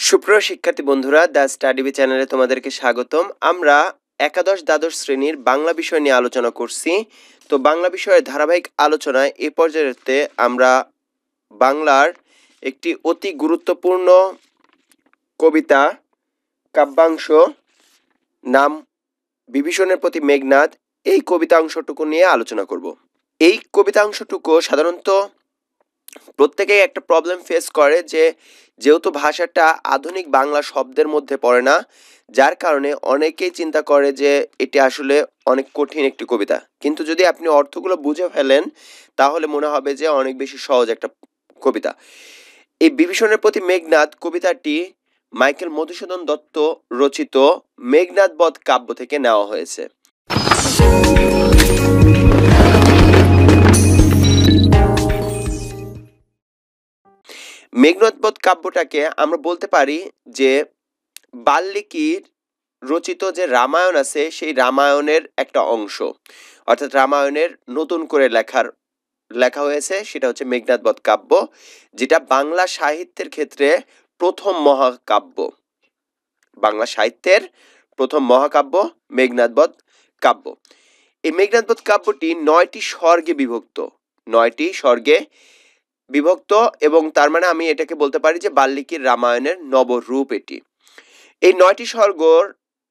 সুপ্রিয় শিক্ষার্থী বন্ধুরা, দ্য স্টাডি বি চ্যানেলে তোমাদেরকে স্বাগতম। আমরা একাদশ দ্বাদশ শ্রেণীর বাংলা বিষয় নিয়ে আলোচনা করছি। তো বাংলা বিষয়ের ধারাবাহিক আলোচনায় এ পর্যায়েতে আমরা বাংলার একটি অতি গুরুত্বপূর্ণ কবিতা কাব্যাংশ নাম বিভীষণের প্রতি মেঘনাদ, এই কবিতা অংশটুকু নিয়ে আলোচনা করব। এই কবিতা অংশটুকু সাধারণত প্রত্যেকেই একটা প্রবলেম ফেস করে যে যেহেতু ভাষাটা আধুনিক বাংলা শব্দের মধ্যে পড়ে না, যার কারণে অনেকেই চিন্তা করে যে এটি আসলে অনেক কঠিন একটি কবিতা। কিন্তু যদি আপনি অর্থগুলো বুঝে ফেলেন তাহলে মনে হবে যে অনেক বেশি সহজ একটা কবিতা। এই বিভীষণের প্রতি মেঘনাদ কবিতাটি মাইকেল মধুসূদন দত্ত রচিত মেঘনাদ বধ কাব্য থেকে নেওয়া হয়েছে। মেঘনাদ বধ কাব্যটাকে আমরা বলতে পারি যে বাল্মীকির রচিত যে রামায়ণ আছে সেই রামায়ণের একটা অংশ, অর্থাৎ রামায়ণের নতুন করে লেখা হয়েছে, সেটা হচ্ছে মেঘনাদ বধ কাব্য, যেটা বাংলা সাহিত্যের ক্ষেত্রে প্রথম মহাকাব্য। বাংলা সাহিত্যের প্রথম মহাকাব্য মেঘনাদ বধ কাব্য। এই মেঘনাদ বধ কাব্যটি 9টি স্বর্গে বিভক্ত এবং তার মানে আমি এটাকে বলতে পারি যে বাল্মীকির রামায়ণের নবরূপ এটি। এই 9টি স্বর্গর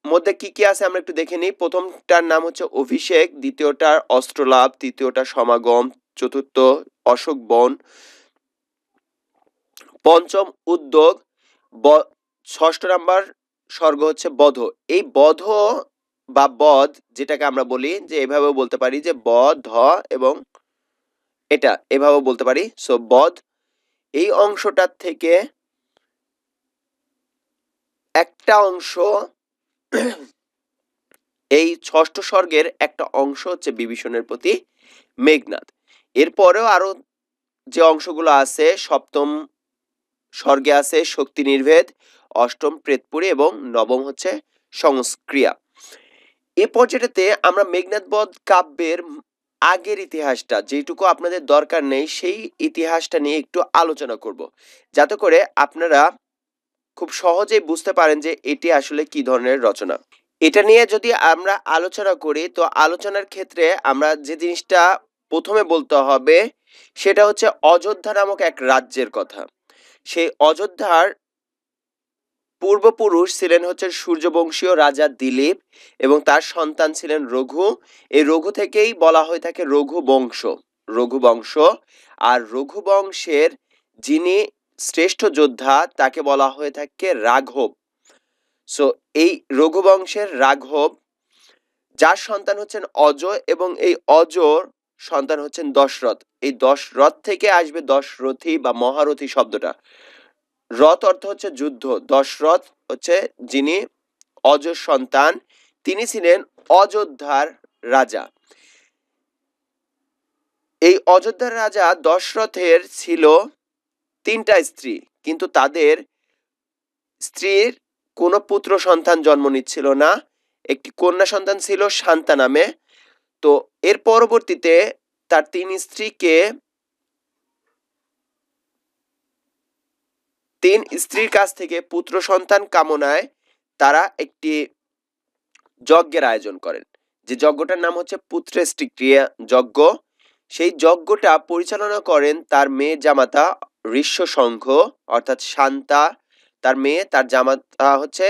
মধ্যে কি কি আছে আমরা একটু দেখে নিই। প্রথমটার নাম হচ্ছে অভিষেক, দ্বিতীয়টার অস্ত্রলাভ, তৃতীয়টা সমাগম, চতুর্থ অশোক বন, পঞ্চম উদ্যোগ, ষষ্ঠ নাম্বার স্বর্গ হচ্ছে বধ। এই বধ বা বধ যেটাকে আমরা বলি যে এভাবেও বলতে পারি যে বধ এবং এটা এভাবেও বলতে পারি। সো বধ এই অংশটার থেকে একটা অংশ, এই ষষ্ঠ স্বর্গের একটা অংশ হচ্ছে বিভীষণের প্রতি মেঘনাদ। এরপরেও আরো যে অংশগুলো আছে, সপ্তম স্বর্গে আছে শক্তি নির্ভেদ, অষ্টম প্রেতপুরী এবং নবম হচ্ছে সংস্ক্রিয়া। এ পর্যায়েতে আমরা মেঘনাদ বধ কাব্যের আগের ইতিহাসটা যেটুকু আপনাদের দরকার নেই সেই ইতিহাসটা নিয়ে একটু আলোচনা করব, যাতে করে আপনারা খুব সহজেই বুঝতে পারেন যে এটি আসলে কি ধরনের রচনা। এটা নিয়ে যদি আমরা আলোচনা করি তো আলোচনার ক্ষেত্রে আমরা যে জিনিসটা প্রথমে বলতে হবে সেটা হচ্ছে অযোধ্যা নামক এক রাজ্যের কথা। সেই অযোধ্যার পূর্বপুরুষ ছিলেন হচ্ছে সূর্যবংশীয় রাজা দিলীপ এবং তার সন্তান ছিলেন রঘু। এই রঘু থেকেই বলা হয়ে থাকে রঘুবংশ। আর রঘুবংশের যিনি শ্রেষ্ঠ যোদ্ধা তাকে বলা হয়ে থাকে রাঘব। সো এই রঘুবংশের রাঘব, যার সন্তান হচ্ছেন অজয় এবং এই অজর সন্তান হচ্ছেন দশরথ। এই দশরথ থেকে আসবে দশরথী বা মহারথী শব্দটা। রথ অর্থ হচ্ছে যুদ্ধ। দশরথ হচ্ছে যিনি অজর সন্তান, তিনি ছিলেন অযোধ্যার রাজা। এই অযোধ্যার রাজা দশরথের ছিল 3টা স্ত্রী, কিন্তু তাদের স্ত্রীর কোনো পুত্র সন্তান জন্ম নিচ্ছিল না। একটি কন্যা সন্তান ছিল শান্তা নামে। তো এর পরবর্তীতে তার 3 স্ত্রীর কাছ থেকে পুত্র সন্তান কামনায় তারা একটি যজ্ঞের আয়োজন করেন, যে যজ্ঞটার নাম হচ্ছে পুত্রেষ্টি ক্রিয়া যজ্ঞ। সেই যজ্ঞটা পরিচালনা করেন তার মেয়ে জামাতা ঋষ্যশঙ্খ, অর্থাৎ শান্তা তার মেয়ে, তার জামাতা হচ্ছে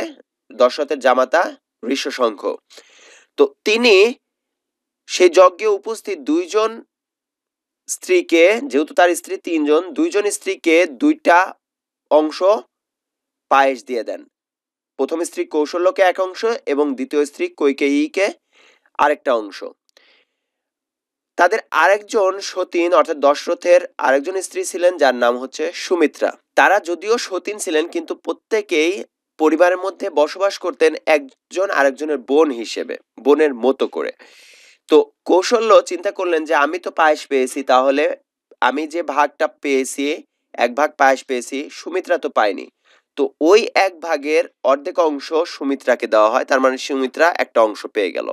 দশরথের জামাতা ঋষ্যশঙ্খ। তো তিনি সেই যজ্ঞে উপস্থিত 2জন স্ত্রীকে, যেহেতু তার স্ত্রী 3জন, 2জন স্ত্রীকে 2টা অংশ পায়েস দিয়ে দেন। প্রথম স্ত্রী কৌশল্যকে এক অংশ এবং দ্বিতীয় স্ত্রী কৈকেয়ীকে আরেকটা অংশ। তাদের আরেকজন সতীন অর্থাৎ দশরথের আরেকজন স্ত্রী ছিলেন যার নাম হচ্ছে সুমিত্রা। তারা যদিও সতীন ছিলেন কিন্তু প্রত্যেকেই পরিবারের মধ্যে বসবাস করতেন একজন আরেকজনের বোন হিসেবে, বোনের মতো করে। তো কৌশল্য চিন্তা করলেন যে আমি তো পায়েস পেয়েছি, তাহলে আমি যে ভাগটা পেয়েছি, 1 ভাগ পায়েস পেয়েছি, সুমিত্রা তো পায়নি। তো ওই 1 ভাগের অর্ধেক অংশ সুমিত্রাকে দেওয়া হয়, তার মানে সুমিত্রা একটা অংশ পেয়ে গেল।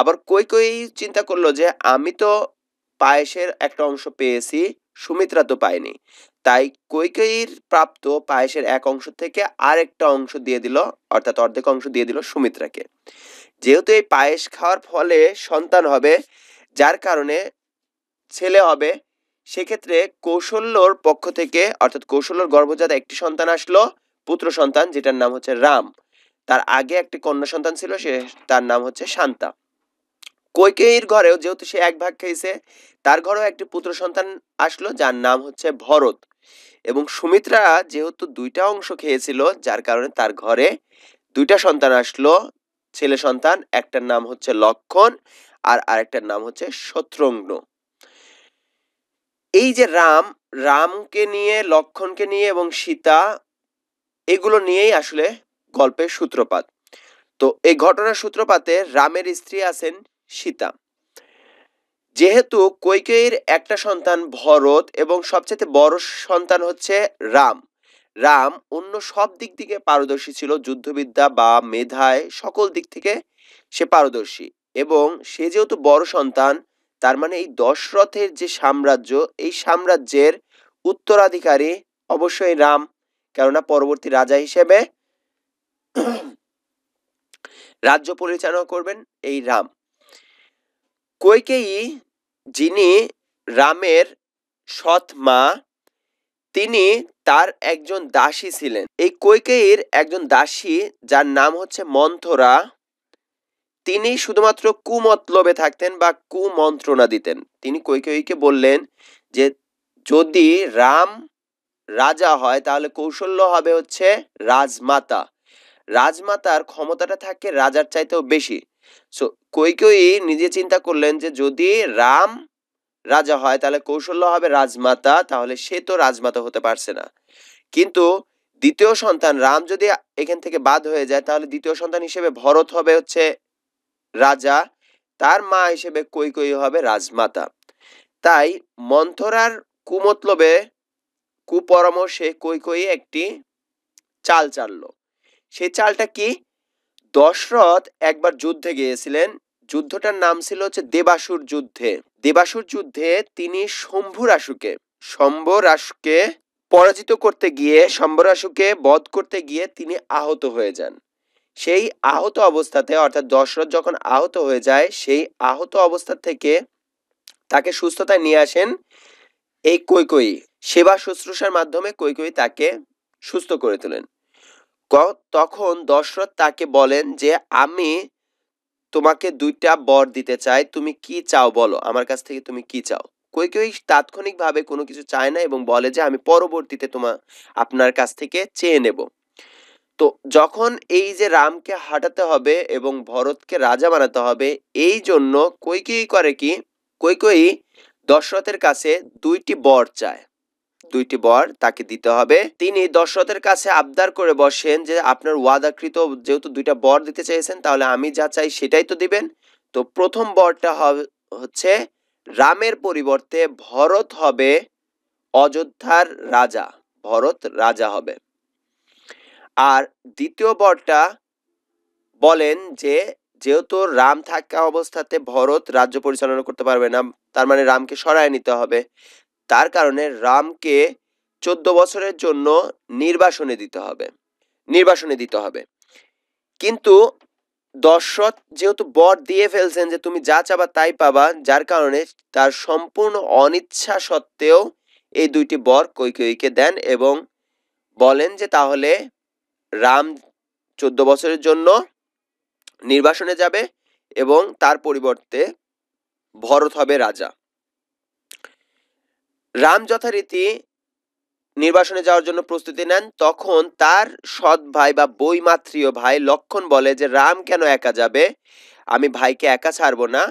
আবার কৈকেয়ী চিন্তা করলো যে আমি তো পায়েসের একটা অংশ পেয়েছি, সুমিত্রা তো পায়নি, তাই কৈকেয়ীর প্রাপ্ত পায়েসের এক অংশ থেকে আরেকটা অংশ দিয়ে দিল, অর্থাৎ অর্ধেক অংশ দিয়ে দিল সুমিত্রাকে। যেহেতু এই পায়েস খাওয়ার ফলে সন্তান হবে, যার কারণে ছেলে হবে, সেক্ষেত্রে কৌশল্যর পক্ষ থেকে অর্থাৎ কৌশল্যর গর্ভজাত একটি সন্তান আসলো, পুত্র সন্তান, যেটার নাম হচ্ছে রাম। তার আগে একটি কন্যা সন্তান ছিল, তার নাম হচ্ছে শান্তা। কৈকেয়ীর ঘরেও যেহেতু সে এক ভাগ খেয়েছে, তার ঘরেও একটি পুত্র সন্তান আসলো, যার নাম হচ্ছে ভরত। এবং সুমিত্রা যেহেতু দুইটা অংশ খেয়েছিল, যার কারণে তার ঘরে দুইটা সন্তান আসলো, ছেলে সন্তান। একটার নাম হচ্ছে লক্ষণ আর আরেকটার নাম হচ্ছে শত্রুঘ্ন। এই যে রামকে নিয়ে, লক্ষণকে নিয়ে এবং সীতা, এগুলো নিয়েই আসলে গল্পের সূত্রপাত। তো এই ঘটনার সূত্রপাতে রামের স্ত্রী আছেন সীতা। যেহেতু কৈকেয়ীর একটা সন্তান ভরত এবং সবচেয়ে বড় সন্তান হচ্ছে রাম, অন্য সব দিক থেকে পারদর্শী ছিল, যুদ্ধবিদ্যা বা মেধায় সকল দিক থেকে সে পারদর্শী। এবং সে যেহেতু বড় সন্তান, তার মানে এই দশরথের যে সাম্রাজ্য, এই সাম্রাজ্যের উত্তরাধিকারী অবশ্যই রাম, কেননা পরবর্তী রাজা হিসেবে রাজ্য পরিচালনা করবেন এই রাম। কৈকেয়ী, যিনি রামের সৎ মা, তিনি তার একজন দাসী ছিলেন। এই কৈকেয়ীর একজন দাসী, যার নাম হচ্ছে মন্থরা, তিনি শুধুমাত্র কুমতলবে থাকতেন বা কুমন্ত্রণা দিতেন। তিনি কৈকেয়ীকে বললেন যে যদি রাম রাজা হয় তাহলে কৌশল্য হবে হচ্ছে রাজমাতা, রাজমাতার ক্ষমতাটা থাকে রাজার চাইতেও বেশি। সো কৈকেয়ী নিজে চিন্তা করলেন যে যদি রাম রাজা হয় তাহলে কৌশল্য হবে রাজমাতা, তাহলে সে তো রাজমাতা হতে পারছে না। কিন্তু দ্বিতীয় সন্তান রাম যদি এখান থেকে বাদ হয়ে যায়, তাহলে দ্বিতীয় সন্তান হিসেবে ভরত হবে হচ্ছে রাজা, তার মা হিসেবে কৈকেয়ী হবে রাজমাতা। তাই মন্থরার কুমতলবে, কুপরামর্শে কৈকেয়ী একটি চাল চাললো। সেই চালটা কি? দশরথ একবার যুদ্ধে গিয়েছিলেন, যুদ্ধটার নাম ছিল হচ্ছে দেবাসুর যুদ্ধে। দেবাসুর যুদ্ধে তিনি শম্ভরাশুকে পরাজিত করতে গিয়ে, শম্ভরাশুকে বধ করতে গিয়ে তিনি আহত হয়ে যান। সেই আহত অবস্থাতে, অর্থাৎ দশরথ যখন আহত হয়ে যায়, সেই আহত অবস্থা থেকে তাকে সুস্থতায় নিয়ে আসেন এই কৈকেয়ী। সেবা শুশ্রূষার মাধ্যমে কৈকেয়ী তাকে সুস্থ করে তোলেন। তখন দশরথ তাকে বলেন যে আমি তোমাকে দুইটা বর দিতে চাই, তুমি কি চাও বলো, আমার কাছ থেকে তুমি কি চাও। কৈকেয়ী তাৎক্ষণিকভাবে কোনো কিছু চায় না এবং বলে যে আমি পরবর্তীতে আপনার কাছ থেকে চেয়ে নেব। তো যখন এই যে রামকে হাঁটাতে হবে এবং ভরতকে রাজা বানাতে হবে, এই জন্য কৈকেয়ী করে কি, কৈকেয়ী দশরথের কাছে দুইটি বর চায়, দুইটি বর তাকে দিতে হবে। তিনি দশরথের কাছে আবদার করে বসেন যে আপনার ওয়াদাকৃত যেহেতু দুইটা বর দিতে চাইছেন, তাহলে আমি যা চাই সেটাই তো দিবেন। তো প্রথম বরটা হচ্ছে রামের পরিবর্তে ভরত হবে অযোধ্যার রাজা, ভরত রাজা হবে। আর দ্বিতীয় বরটা বলেন যে যেহেতু রাম থাকা অবস্থাতে ভরত রাজ্য পরিচালনা করতে পারবে না, তার মানে রামকে সরায় নিতে হবে, তার কারণে রামকে 14 বছরের জন্য নির্বাসনে দিতে হবে। কিন্তু দশরথ যেহেতু বর দিয়ে ফেলছেন যে তুমি যা চাবা তাই পাবা, যার কারণে তার সম্পূর্ণ অনিচ্ছা সত্ত্বেও এই দুইটি বর কৈকেয়ীকে দেন এবং বলেন যে তাহলে রাম 14 বছরের জন্য নির্বাসনে যাবে এবং তার পরিবর্তে ভরত হবে রাজা। রাম যথারীতি নির্বাসনে যাওয়ার জন্য প্রস্তুতি নেন। তখন তার সৎ ভাই বা বৈমাত্রীয় ভাই লক্ষণ বলে যে রাম কেন একা যাবে, আমি ভাইকে একা ছাড়বো না,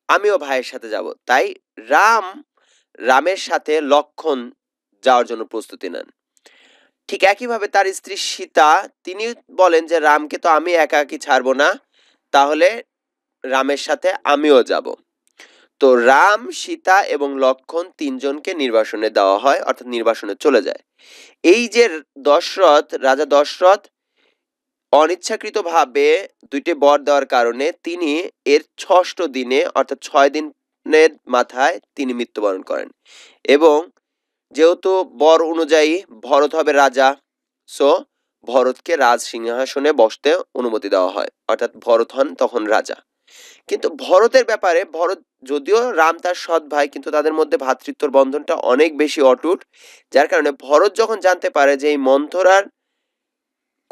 আমিও ভাইয়ের সাথে যাব। তাই রামের সাথে লক্ষণ যাওয়ার জন্য প্রস্তুতি নেন। ঠিক একইভাবে তার স্ত্রী সীতা, তিনি বলেন যে রামকে তো আমি একাকী ছাড়বো না, তাহলে রামের সাথে আমিও যাব। তো রাম, সীতা এবং লক্ষণ তিনজনকে নির্বাসনে দেওয়া হয়, অর্থাৎ নির্বাসনে চলে যায়। এই যে রাজা দশরথ অনিচ্ছাকৃতভাবে দুইটি বর দেওয়ার কারণে তিনি এর ৬ষ্ঠ দিনে, অর্থাৎ ৬ দিনের মাথায় তিনি মৃত্যুবরণ করেন। এবং যেহেতু বর অনুযায়ী ভরত হবে রাজা, সো ভরতকে রাজ সিংহাসনে বসতে অনুমতি দেওয়া হয়, অর্থাৎ ভরত হন তখন রাজা। কিন্তু ভরতের ব্যাপারে, ভরত যদিও রাম তার সৎ ভাই, কিন্তু তাদের মধ্যে ভ্রাতৃত্বর বন্ধনটা অনেক বেশি অটুট, যার কারণে ভরত যখন জানতে পারে যে এই মন্থরার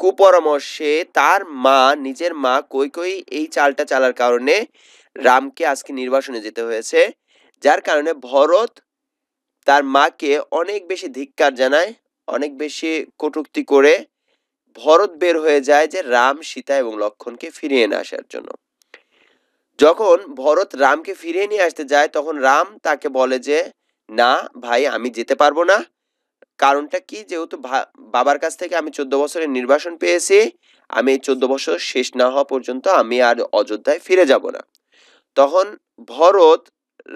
কুপরামর্শে তার মা, নিজের মা কৈকেয়ী এই চালটা চালার কারণে রামকে আজকে নির্বাসনে যেতে হয়েছে, যার কারণে ভরত তার মাকে অনেক বেশি ধিক্কার জানায়, অনেক বেশি কটূক্তি করে ভরত বের হয়ে যায় যে রাম, সীতা এবং লক্ষ্মণকে ফিরিয়ে নিয়ে আসার জন্য। যখন ভরত রামকে ফিরিয়ে নিয়ে আসতে যায়, তখন রাম তাকে বলে যে না ভাই, আমি যেতে পারবো না। কারণটা কি? যেহেতু বাবার কাছ থেকে আমি 14 বছরের নির্বাসন পেয়েছি, আমি এই 14 বছর শেষ না হওয়া পর্যন্ত আমি আর অযোধ্যায় ফিরে যাব না। তখন ভরত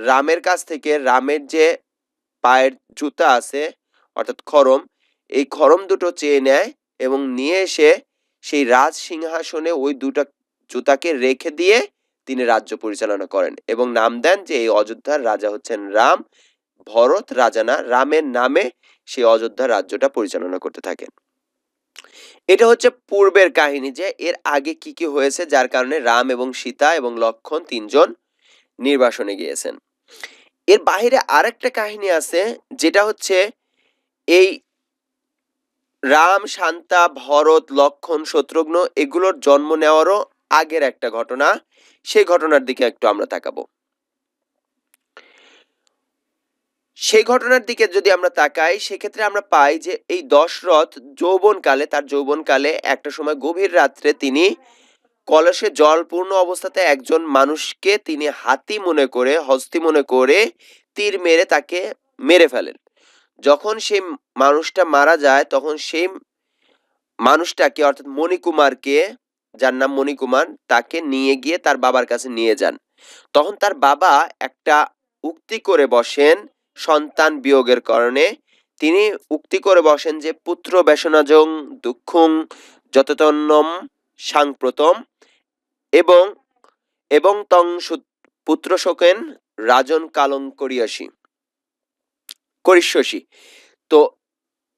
রামের কাছ থেকে রামের যে পায়ের জুতা আছে, অর্থাৎ খড়ম, এই খড়ম দুটো চেয়ে নেয় এবং নিয়ে এসে সেই রাজ সিংহাসনে ওই দুটা জুতাকে রেখে দিয়ে তিনি রাজ্য পরিচালনা করেন এবং নাম দেন যে এই অযোধ্যার রাজা হচ্ছেন রাম। ভরত রাজা না, রামের নামে সেই অযোধ্যার রাজ্যটা পরিচালনা করতে থাকেন। এটা হচ্ছে পূর্বের কাহিনী, যে এর আগে কি কি হয়েছে, যার কারণে রাম এবং সীতা এবং লক্ষ্মণ তিনজন নির্বাসনে গিয়েছেন। এর বাহিরে আরেকটা কাহিনী আছে, যেটা হচ্ছে এই রাম, শান্তা, ভরত, লক্ষ্মণ, শত্রুঘ্ন এগুলোর জন্ম নেওয়ারও আগের একটা ঘটনা। সেই ঘটনার দিকে একটু আমরা তাকাবো। সেই ঘটনার দিকে যদি আমরা তাকাই, সেক্ষেত্রে আমরা পাই যে এই দশরথ যৌবনকালে, তার যৌবনকালে একটা সময় গভীর রাত্রে তিনি কলসে জল পূর্ণ অবস্থাতে একজন মানুষকে তিনি হাতি মনে করে, হস্তি মনে করে তীর মেরে তাকে মেরে ফেলেন। যখন সেই মানুষটা মারা যায়, তখন সেই মানুষটাকে, অর্থাৎ মণিকুমারকে, যার নাম মণিকুমার, তাকে নিয়ে গিয়ে তার বাবার কাছে নিয়ে যান। তখন তার বাবা একটা উক্তি করে বসেন সন্তান বিয়োগের কারণে। তিনি উক্তি করে বসেন যে পুত্র বেশনাজং দুঃখং যততন্নম সাংপ্রতম এবং এবং তং পুত্র শোকেন রাজন কালং করিষ্যসি। তো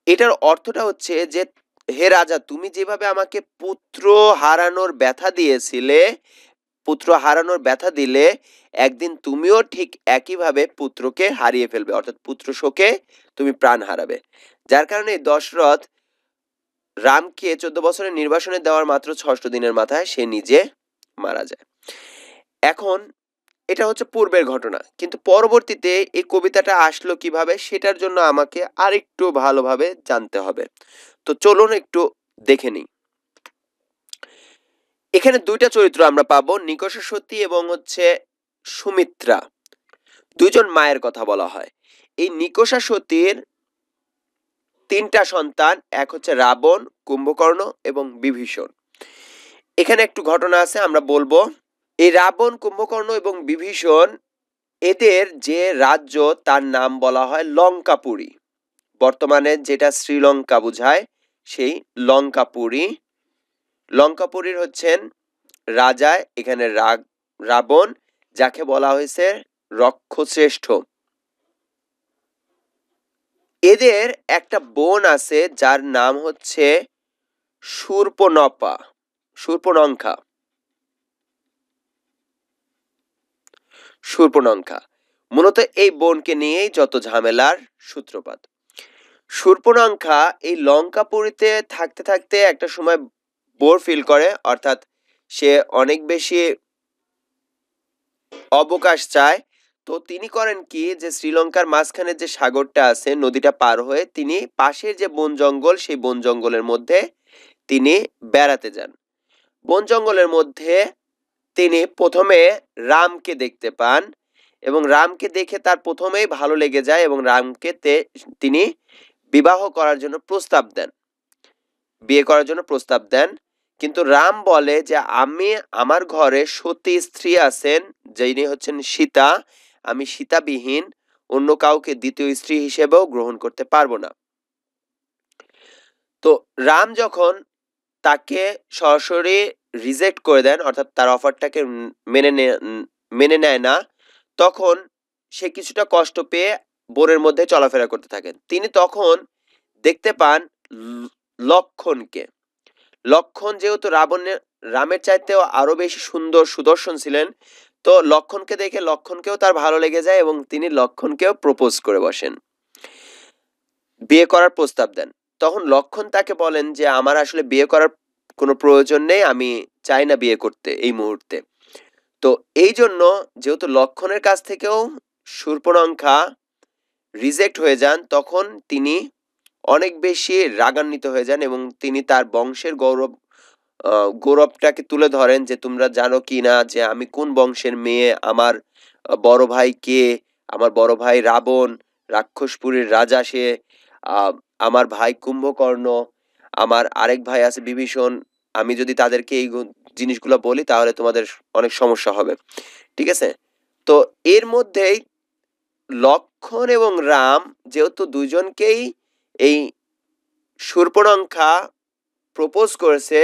এটার অর্থটা হচ্ছে যে হে রাজা, তুমি যেভাবে আমাকে পুত্র হারানোর ব্যথা দিয়েছিলে, পুত্র হারানোর ব্যথা দিলে, একদিন তুমিও ঠিক একইভাবে পুত্রকে হারিয়ে ফেলবে, অর্থাৎ পুত্র শোকে তুমি প্রাণ হারাবে। যার কারণে দশরথ রামকে 14 বছরের নির্বাসনে দেওয়ার মাত্র 6 দিনের মাথায় সে নিজে মারা যায়। এখন এটা হচ্ছে পূর্বের ঘটনা, কিন্তু পরবর্তীতে এই কবিতাটা আসলো কিভাবে, সেটার জন্য আমাকে আরেকটু ভালোভাবে জানতে হবে। তো চলুন একটু দেখে নিই। এখানে দুইটা চরিত্র আমরা পাবো, নিকষা সতী এবং হচ্ছে সুমিত্রা, দুইজন মায়ের কথা বলা হয়। এই নিকষা সতীর তিনটা সন্তান, এক হচ্ছে রাবণ, কুম্ভকর্ণ এবং বিভীষণ। এখানে একটু ঘটনা আছে, আমরা বলবো। এই রাবণ, কুম্ভকর্ণ এবং বিভীষণ, এদের যে রাজ্য তার নাম বলা হয় লঙ্কাপুরী। বর্তমানে যেটা শ্রীলঙ্কা বোঝায় সেই লঙ্কাপুরী। লঙ্কাপুরীর হচ্ছেন রাজা এখানে রাবণ, যাকে বলা হয়েছে রক্ষশ্রেষ্ঠ। এদের একটা বোন আছে যার নাম হচ্ছে শূর্পণখা। মূলত এই বোনকে নিয়েই যত ঝামেলার সূত্রপাত। শূর্পণখা এই লঙ্কাপুরীতে থাকতে থাকতে একটা সময় বোর ফিল করে, অর্থাৎ সে অনেক বেশি অবকাশ চায়। তো তিনি করেন কি, যে শ্রীলঙ্কার মাঝখানে যে সাগরটা আছে, নদীটা পার হয়ে তিনি পাশের যে বন জঙ্গল, সেই বন জঙ্গলের মধ্যে তিনি বেড়াতে যান। বন জঙ্গলের মধ্যে তিনি প্রথমে রামকে দেখতে পান এবং রামকে দেখে তার প্রথমেই ভালো লেগে যায় এবং রামকে তিনি বিবাহ করার জন্য প্রস্তাব দেন, বিয়ে করার জন্য প্রস্তাব দেন। কিন্তু রাম বলে যে আমার ঘরে সতী স্ত্রী আছেন, যিনি হচ্ছেন সীতা, আমি সীতাবিহীন অন্য কাউকে দ্বিতীয় স্ত্রী হিসেবেও গ্রহণ করতে পারবো না। তো রাম যখন তাকে সরাসরি রিজেক্ট করে দেন, অর্থাৎ তার অফারটাকে মেনে নেয় না, তখন সে কিছুটা কষ্ট পেয়ে বনের মধ্যে চলাফেরা করতে থাকেন। তিনি তখন দেখতে পান লক্ষণকে। লক্ষণ যেহেতু রামের চাইতেও আরো বেশি সুন্দর সুদর্শন ছিলেন, তো লক্ষণকে দেখে লক্ষণকেও তার ভালো লেগে যায় এবং তিনি লক্ষণকেও প্রপোজ করে বসেন, বিয়ে করার প্রস্তাব দেন। তখন লক্ষণ তাকে বলেন যে আমার আসলে বিয়ে করার কোনো প্রয়োজন নেই, আমি চাই না বিয়ে করতে এই মুহূর্তে। তো এই জন্য যেহেতু লক্ষণের কাছ থেকেও শূর্পণখা রিজেক্ট হয়ে যান, তখন তিনি অনেক বেশি রাগান্বিত হয়ে যান এবং তিনি তার বংশের গৌরবটাকে তুলে ধরেন যে তোমরা জানো কি না যে আমি কোন বংশের মেয়ে, আমার বড় ভাই কে, আমার বড় ভাই রাবণ রাক্ষসপুরীর রাজা, সে আমার ভাই কুম্ভকর্ণ, আমার আরেক ভাই আছে বিভীষণ, আমি যদি তাদেরকে এই জিনিসগুলো বলি তাহলে তোমাদের অনেক সমস্যা হবে, ঠিক আছে। তো এর মধ্যেই লক্ষণ এবং রাম যেহেতু দুজনকেই এই শূর্পণখা প্রপোজ করেছে,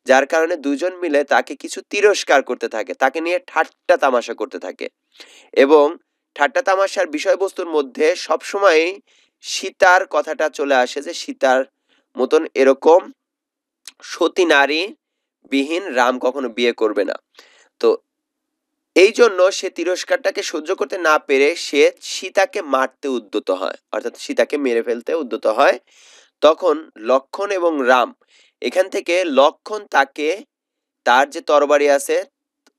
যার কারণে দুজন মিলে তাকে কিছু তিরস্কার করতে থাকে, তাকে নিয়ে ঠাট্টা তামাশা করতে থাকে এবং ঠাট্টা তামাশার বিষয়বস্তুর মধ্যে সবসময় সীতার কথাটা চলে আসে যে সীতার মতন এরকম সতী নারী বিহীন রাম কখনো বিয়ে করবে না। তো এই জন্য সে তিরস্কারটাকে সহ্য করতে না পেরে সে সীতাকে মারতে উদ্যত হয়, অর্থাৎ সীতাকে মেরে ফেলতে উদ্যত হয়। তখন লক্ষণ এবং রাম এখান থেকে লক্ষণ তাকে তার যে তরবারি আছে,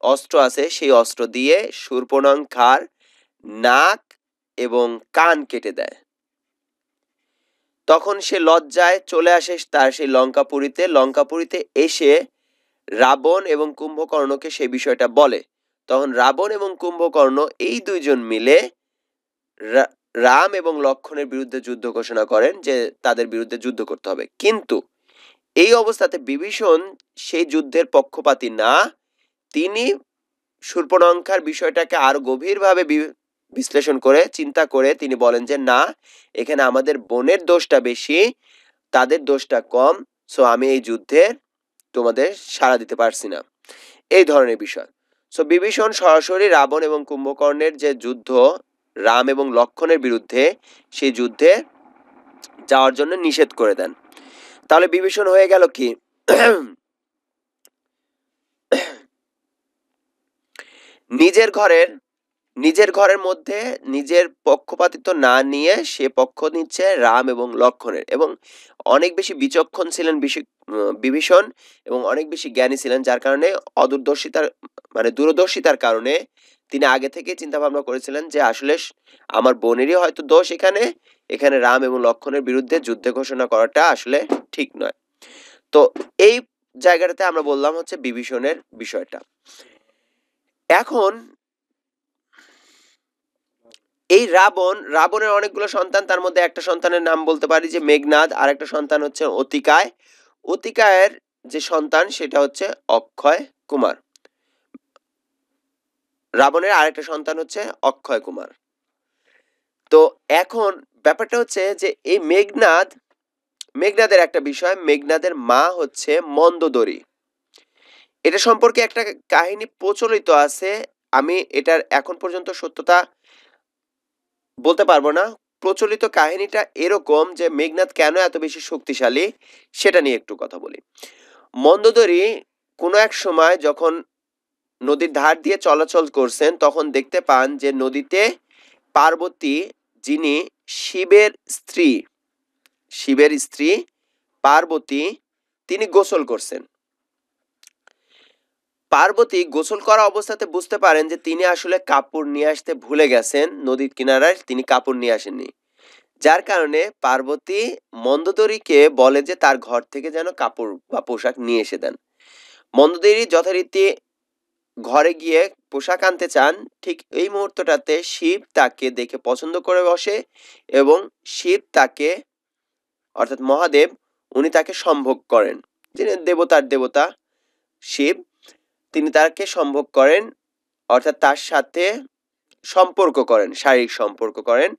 অস্ত্র আছে, সেই অস্ত্র দিয়ে শূর্পণখার নাক এবং কান কেটে দেয়। তখন সে লজ্জায় চলে আসে তার সেই লঙ্কাপুরীতে এসে রাবণ এবং কুম্ভকর্ণকে সেই বিষয়টা বলে। তখন রাবণ এবং কুম্ভকর্ণ এই দুইজন মিলে রাম এবং লক্ষণের বিরুদ্ধে যুদ্ধ ঘোষণা করেন যে তাদের বিরুদ্ধে যুদ্ধ করতে হবে। কিন্তু এই অবস্থাতে বিভীষণ সেই যুদ্ধের পক্ষপাতী না, তিনি শূর্পণখার বিষয়টাকে আরো গভীরভাবে বিশ্লেষণ করে চিন্তা করে তিনি বলেন যে না, এখানে আমাদের বোনের দোষটা বেশি, তাদের দোষটা কম, সো আমি এই যুদ্ধে তোমাদের সাড়া দিতে পারছি না, এই ধরনের বিষয়। সো বিভীষণ সরাসরি রাবণ এবং কুম্ভকর্ণের যে যুদ্ধ রাম এবং লক্ষণের বিরুদ্ধে, সেই যুদ্ধে যাওয়ার জন্য নিষেধ করে দেন। তাহলে বিভীষণ হয়ে গেল কি নিজের ঘরের মধ্যে নিজের পক্ষপাতিত্ব না নিয়ে সে পক্ষ নিচ্ছে রাম এবং লক্ষণের, এবং অনেক বেশি বিচক্ষণ ছিলেন বিভীষণ এবং অনেক বেশি জ্ঞানী ছিলেন, যার কারণে দূরদর্শিতার কারণে তিনি আগে থেকে চিন্তা ভাবনা করেছিলেন যে আসলে আমার বোনেরই হয়তো দোষ, এখানে রাম এবং লক্ষণের বিরুদ্ধে যুদ্ধ ঘোষণা করাটা আসলে ঠিক নয়। তো এই জায়গাটাতে আমরা বললাম হচ্ছে বিভীষণের বিষয়টা। এখন এই রাবণের অনেকগুলো সন্তান, তার মধ্যে একটা সন্তানের নাম বলতে পারি যে মেঘনাদ, আর একটা সন্তান হচ্ছে অতিকায়ের যে সন্তান সেটা হচ্ছে অক্ষয় কুমার। রাবণের আরেকটা সন্তান হচ্ছে অক্ষয় কুমার। তো এখন ব্যাপারটা হচ্ছে যে এই মেঘনাদের একটা বিষয়, মেঘনাদের মা হচ্ছে মন্দোদরী। এটা সম্পর্কে একটা কাহিনী প্রচলিত আছে, আমি এটার এখন পর্যন্ত সত্যতা বলতে পারবো না। প্রচলিত কাহিনীটা এরকম যে মেঘনাদ কেন এত বেশি শক্তিশালী সেটা নিয়ে একটু কথা বলি। মন্দোদরী কোনো এক সময় যখন নদীর ধার দিয়ে চলাচল করছেন, তখন দেখতে পান যে নদীতে পার্বতী, যিনি শিবের স্ত্রী পার্বতী, তিনি গোসল করছেন। পার্বতী গোসল করা অবস্থাতে বুঝতে পারেন যে তিনি আসলে কাপড় নিয়ে আসতে ভুলে গেছেন, নদীর কিনারায় তিনি কাপড় নিয়ে আসেননি, যার কারণে পার্বতী মন্দোদরীকে বলে যে তার ঘর থেকে যেন কাপড় বা পোশাক নিয়ে এসে দেন। মন্দোদরী যথারীতি ঘরে গিয়ে পোশাক আনতে চান, ঠিক এই মুহূর্তটাতে শিব তাকে দেখে পছন্দ করে বসে এবং শিব তাকে, অর্থাৎ মহাদেব, উনি তাকে সম্ভোগ করেন, যিনি দেবতার দেবতা শিব, তিনি তাকে সম্ভোগ করেন, অর্থাৎ তার সাথে সম্পর্ক করেন, শারীরিক সম্পর্ক করেন।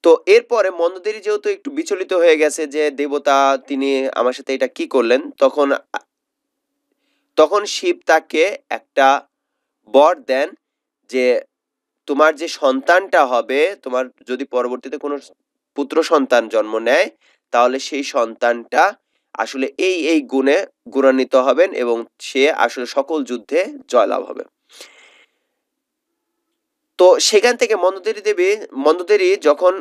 তো এরপরে মন্দোদরী যেহেতু একটু বিচলিত হয়ে গেছে যে দেবতা তিনি আমার সাথে এটা কি করলেন, তখন শিব তাকে একটা বর দেন যে তোমার যে সন্তানটা হবে, তোমার যদি পরবর্তীতে কোনো পুত্র সন্তান জন্ম নেয়, তাহলে সেই সন্তানটা আসলে এই গুণে গুণান্বিত হবেন এবং সে আসলে সকল যুদ্ধে জয়লাভ হবে। তো সেখান থেকে মন্দোদরি যখন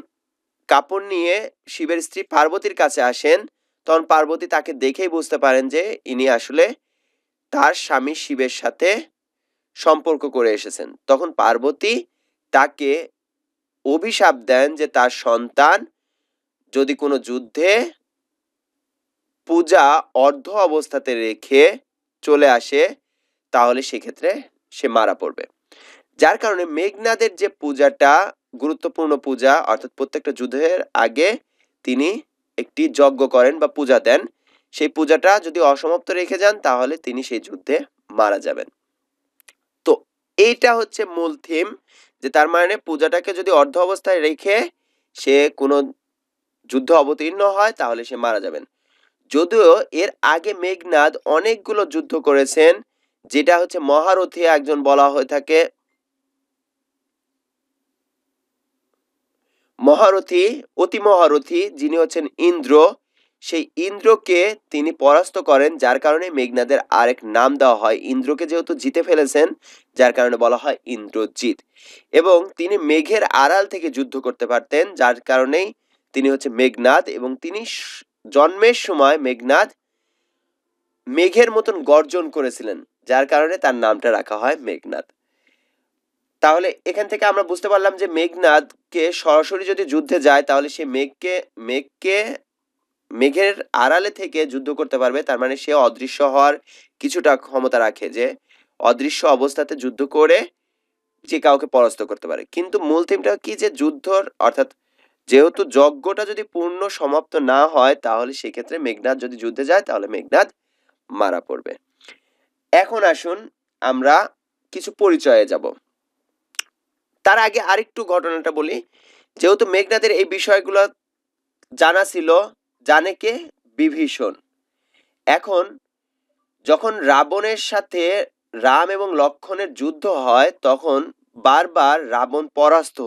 কাপড় নিয়ে শিবের স্ত্রী পার্বতীর কাছে আসেন, তখন পার্বতী তাকে দেখেই বুঝতে পারেন যে ইনি আসলে তার স্বামী শিবের সাথে সম্পর্ক করে এসেছেন। তখন পার্বতী তাকে অভিশাপ দেন যে তার সন্তান যদি কোনো যুদ্ধে পূজা অর্ধ অবস্থাতে রেখে চলে আসে, তাহলে সেক্ষেত্রে সে মারা পড়বে। যার কারণে মেঘনাদের যে পূজাটা গুরুত্বপূর্ণ পূজা, অর্থাৎ প্রত্যেকটা যুদ্ধের আগে তিনি একটি যজ্ঞ করেন বা পূজা দেন। সেই পূজাটা যদি অসমাপ্ত রেখে যান, তাহলে তিনি সেই যুদ্ধে মারা যাবেন। তো এইটা হচ্ছে মূল থিম, যে তার মানে পূজাটাকে যদি অর্ধ অবস্থায় রেখে সে কোনো যুদ্ধ অবতীর্ণ হয়, তাহলে সে মারা যাবেন। যদিও এর আগে মেঘনাদ অনেকগুলো যুদ্ধ করেছেন, যেটা হচ্ছে মহারথী একজন বলা হয়ে থাকে। মহারথী, অতি মহারথী যিনি হচ্ছেন ইন্দ্র, সেই ইন্দ্রকে তিনি পরাস্ত করেন, যার কারণে মেঘনাদের আরেক নাম দেওয়া হয়। ইন্দ্রকে যেহেতু জিতে ফেলেছেন, যার কারণে বলা হয় ইন্দ্রজিৎ। এবং তিনি মেঘের আড়াল থেকে যুদ্ধ করতে পারতেন, যার কারণেই তিনি হচ্ছে মেঘনাদ। এবং তিনি জন্মের সময় মেঘনাদ মেঘের মতন গর্জন করেছিলেন, যার কারণে তার নামটা রাখা হয় মেঘনাদ। তাহলে এখান থেকে আমরা বুঝতে পারলাম যে মেঘনাদকে সরাসরি যদি যুদ্ধে যায়, তাহলে সে মেঘের আড়ালে থেকে যুদ্ধ করতে পারবে। তার মানে সে অদৃশ্য হওয়ার কিছুটা ক্ষমতা রাখে, যে অদৃশ্য অবস্থাতে যুদ্ধ করে যে কাউকে পরাস্ত করতে পারে। কিন্তু মূল থিমটা কি, যে যুদ্ধর অর্থাৎ যেহেতু যজ্ঞটা যদি পূর্ণ সমাপ্ত না হয়, তাহলে সেক্ষেত্রে মেঘনাদ যদি যুদ্ধে যায়, তাহলে মেঘনাদ মারা পড়বে। এখন আসুন আমরা কিছু পরিচয়ে যাব। তার আগে আরেকটু ঘটনাটা বলি। যেহেতু মেঘনাদের এই বিষয়গুলো জানা ছিল, জানে কে? বিভীষণ। এখন যখন রাবণের সাথে রাম এবং লক্ষ্মণের যুদ্ধ হয়, তখন বারবার রাবণ পরাস্ত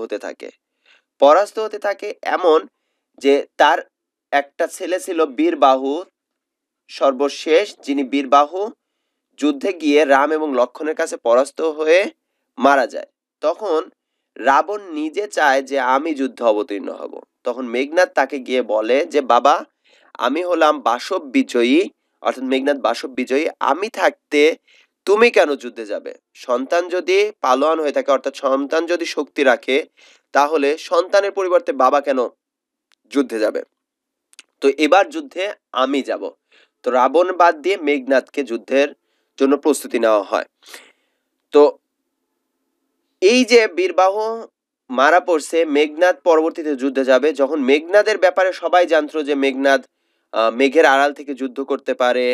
হতে থাকে এমন যে তার একটা ছেলে ছিল বীরবাহু, সর্বশেষ যিনি বীরবাহু যুদ্ধে গিয়ে রাম এবং লক্ষ্মণের কাছে পরাস্ত হয়ে মারা যায়। তখন রাবণ নিজে চায় যে আমি যুদ্ধে অবতীর্ণ হব। তখন মেঘনাদ তাকে গিয়ে বলে যে বাবা, আমি হলাম বাসব বিজয়ী, অর্থাৎ মেঘনাদ বাসব বিজয়ী, আমি থাকতে তুমি কেন যুদ্ধে যাবে? সন্তান যদি পালোয়ান হয়ে থাকে, অর্থাৎ সন্তান যদি শক্তি রাখে, তাহলে সন্তানের পরিবর্তে বাবা কেন যুদ্ধে যাবে? তো এবার যুদ্ধে আমি যাব। তো রাবণ বাদ দিয়ে মেঘনাদকে যুদ্ধের জন্য প্রস্তুতি নেওয়া হয়। তো এই যে বীরবাহু মারা পড়ছে, মেঘনাদ পরবর্তীতে যুদ্ধে যাবে। যখন মেঘনাদের ব্যাপারে সবাই জানতো যে মেঘনাদ মেঘের আড়াল থেকে যুদ্ধ করতে পারে,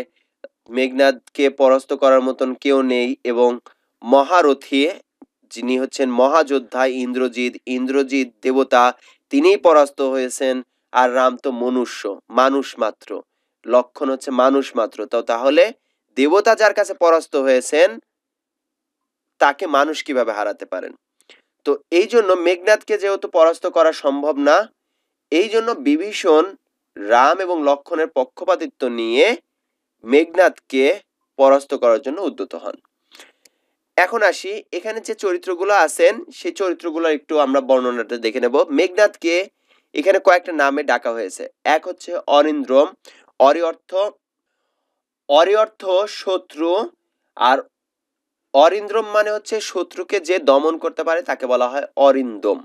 মেঘনাদকে পরাস্ত করার মতন কেউ নেই, এবং মহারথী যিনি হচ্ছেন মহাযোদ্ধা ইন্দ্রজিৎ দেবতা, তিনিই পরাস্ত হয়েছেন। আর রাম তো মানুষ মাত্র, লক্ষণ হচ্ছে মানুষ মাত্র। তো তাহলে দেবতা যার কাছে পরাস্ত হয়েছেন, তাকে মানুষ কিভাবে হারাতে পারেন? তো এই জন্য মেঘনাদকে যেহেতু পরাস্ত করা সম্ভব না, এই জন্য বিভীষণ রাম এবং লক্ষ্মণের পক্ষপাতিত্ব নিয়ে মেঘনাদকে পরাস্ত করার জন্য উদ্যত হন। এখন আসি, এখানে যে চরিত্রগুলো আছেন, সেই চরিত্রগুলো একটু আমরা বর্ণনাটা দেখে নেব। মেঘনাদকে এখানে কয়েকটা নামে ডাকা হয়েছে। এক হচ্ছে অরিন্দ্রম। অরি অর্থ শত্রু, আর অরিন্দ্রম মানে হচ্ছে শত্রুকে যে দমন করতে পারে, তাকে বলা হয় অরিন্দম।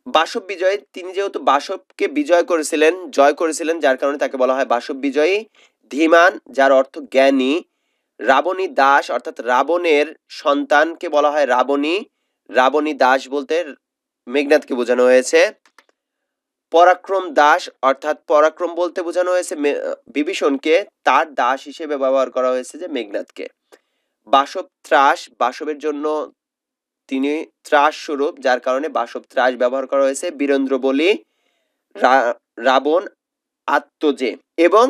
বাসব বিজয়, তিনি যেহেতু বাসবকে জয় করেছিলেন, যার কারণে তাকে বলা হয় বাসব বিজয়ী। ধীমান, যার অর্থ জ্ঞানী। রাবণী দাস, অর্থাৎ রাবণের সন্তানকে বলা হয় রাবণী দাস বলতে মেঘনাদকে বোঝানো হয়েছে। পরাক্রম দাস, অর্থাৎ পরাক্রম বলতে বোঝানো হয়েছে বিভীষণকে, তার দাস হিসেবে ব্যবহার করা হয়েছে যে মেঘনাদকে। বাসব ত্রাস, বাসবের জন্য তিনি ত্রাস স্বরূপ, যার কারণে বাসব ত্রাস ব্যবহার করা হয়েছে। বীরেন্দ্র বলি, রাবণ আত্মজে, এবং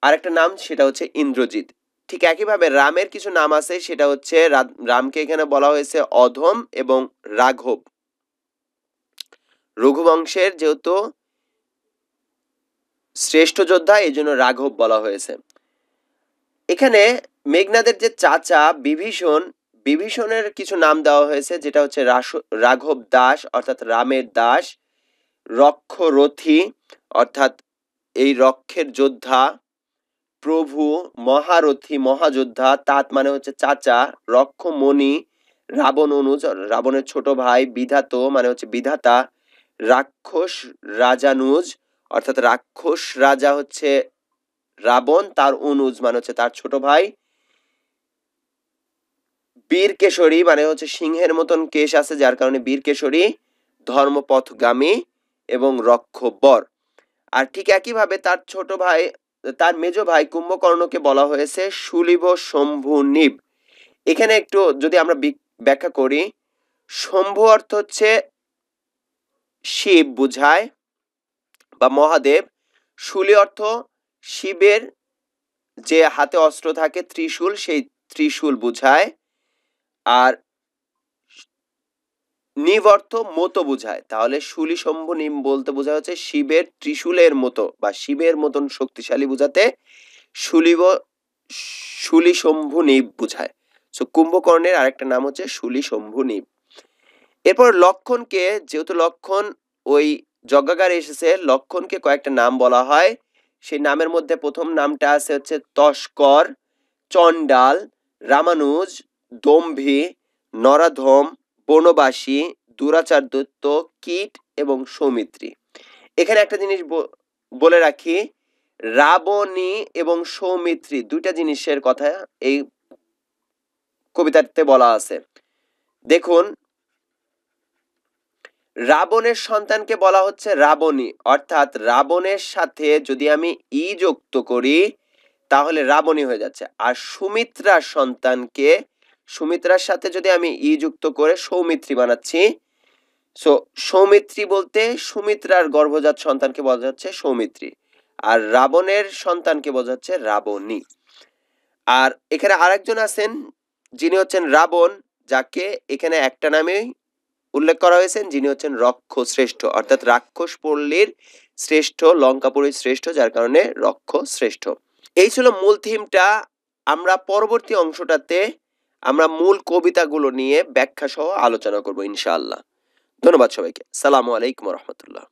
আরেকটা নাম সেটা হচ্ছে ইন্দ্রজিৎ। ঠিক একইভাবে রামের কিছু নাম আছে, সেটা হচ্ছে রামকে এখানে বলা হয়েছে অধম এবং রাঘব। রঘুবংশের যেহেতু শ্রেষ্ঠ যোদ্ধা, এই জন্য রাঘব বলা হয়েছে। এখানে মেঘনাদের যে চাচা বিভীষণ, বিভীষণের কিছু নাম দেওয়া হয়েছে, যেটা হচ্ছে রাঘব দাস অর্থাৎ রামের দাস, রক্ষরথী অর্থাৎ এই রক্ষের যোদ্ধা, প্রভু মহারথী মহাযোদ্ধা, তাত মানে হচ্ছে চাচা, রক্ষমণি রাবণ অনুজ রাবণের ছোট ভাই, বিধাত মানে হচ্ছে বিধাতা, রাক্ষস রাজানুজ অর্থাৎ রাক্ষস রাজা হচ্ছে রাবণ, তার অনুজ মানে হচ্ছে তার ছোট ভাই, বীরকেশরী মানে হচ্ছে সিংহের মতন কেশ আছে যার কারণে বীরকেশরী, ধর্মপথগামী এবং রক্ষবর। আর ঠিক একইভাবে তার ছোট ভাই, তার মেজ ভাই কুম্ভকর্ণকে বলা হয়েছে শুলিভ শম্ভু নিব। এখানে একটু যদি আমরা ব্যাখ্যা করি, শম্ভু অর্থ হচ্ছে শিব বুঝায় বা মহাদেব, শুলি অর্থ শিবের যে হাতে অস্ত্র থাকে ত্রিশূল, সেই ত্রিশূল বুঝায়, আর নিব অর্থ মতো বুঝায়। তাহলে শুলি শম্ভু নিম বলতে বোঝা হচ্ছে শিবের ত্রিশূলের মতো বা শিবের মতন শক্তিশালী বুঝাতে শুলি শম্ভু নিব বুঝায়। সো কুম্ভকর্ণের আরেকটা নাম হচ্ছে শুলি শম্ভু নিব। এরপর লক্ষণকে, যেহেতু লক্ষণ ওই যজ্ঞাগারে এসেছে, লক্ষণকে কয়েকটা নাম বলা হয়। সেই নামের মধ্যে প্রথম নামটা আছে হচ্ছে তস্কর, চণ্ডাল, রামানুজ, দম্ভী, নরাধম, বনবাসী, দুরাচার দৈত্য, কীট এবং সৌমিত্রী। এখানে একটা জিনিস বলে রাখি, রাবণী এবং সৌমিত্রী দুইটা জিনিসের কথা এই কবিতাতে বলা আছে। দেখুন, রাবণের সন্তানকে বলা হচ্ছে রাবণী, অর্থাৎ রাবণের সাথে যদি আমি ই যুক্ত করি তাহলে রাবণী হয়ে যাচ্ছে। আর সুমিত্রার সন্তানকে, সুমিত্রার সাথে যদি আমি ই যুক্ত করে সৌমিত্রী বানাচ্ছি, সো সৌমিত্রী বলতে সুমিত্রার গর্ভজাত সন্তানকে বলা যাচ্ছে সৌমিত্রী, আর রাবণের সন্তানকে বোঝা যাচ্ছে রাবণী। আর এখানে আরেকজন আছেন যিনি হচ্ছেন রাবণ, যাকে এখানে একটা নামেই উল্লেখ করা হয়েছে, যিনি হচ্ছেন রক্ষ শ্রেষ্ঠ, অর্থাৎ রাক্ষস পল্লীর শ্রেষ্ঠ, লঙ্কাপুরীর শ্রেষ্ঠ, যার কারণে রক্ষ শ্রেষ্ঠ। এই ছিল মূল থিমটা। আমরা পরবর্তী অংশটাতে আমরা মূল কবিতাগুলো নিয়ে ব্যাখ্যা সহ আলোচনা করব ইনশাআল্লাহ। ধন্যবাদ সবাইকে। সালামু আলাইকুম রহমতুল্লাহ।